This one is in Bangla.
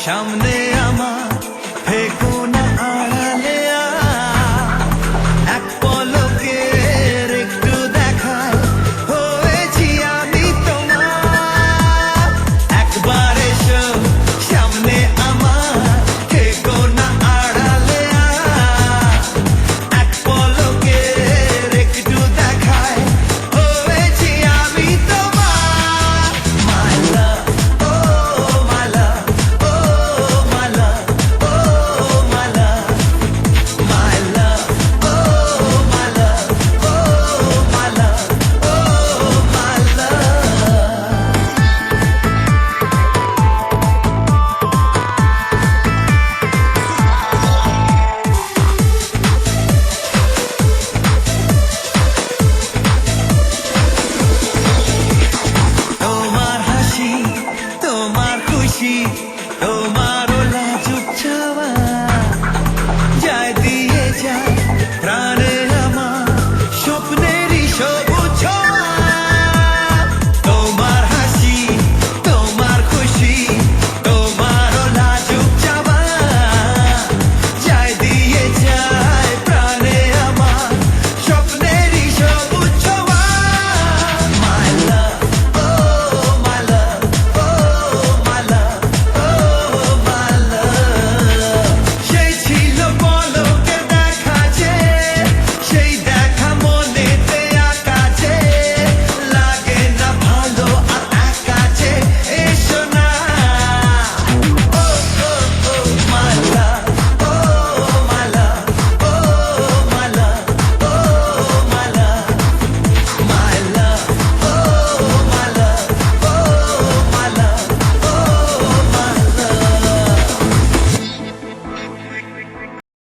সামনে আমার থেকো না আড়ালে এক পলকের একটু দেখায় হয়েছি আমি তোমার একবার এসো সামনে আমার থেকো না আড়ালে এক পলকের একটু দেখায় হয়েছি আমি তোমার my love oh my love oh my love oh my love my love oh my love oh my love oh my love তোমার হাসি তোমার খুশি তোমার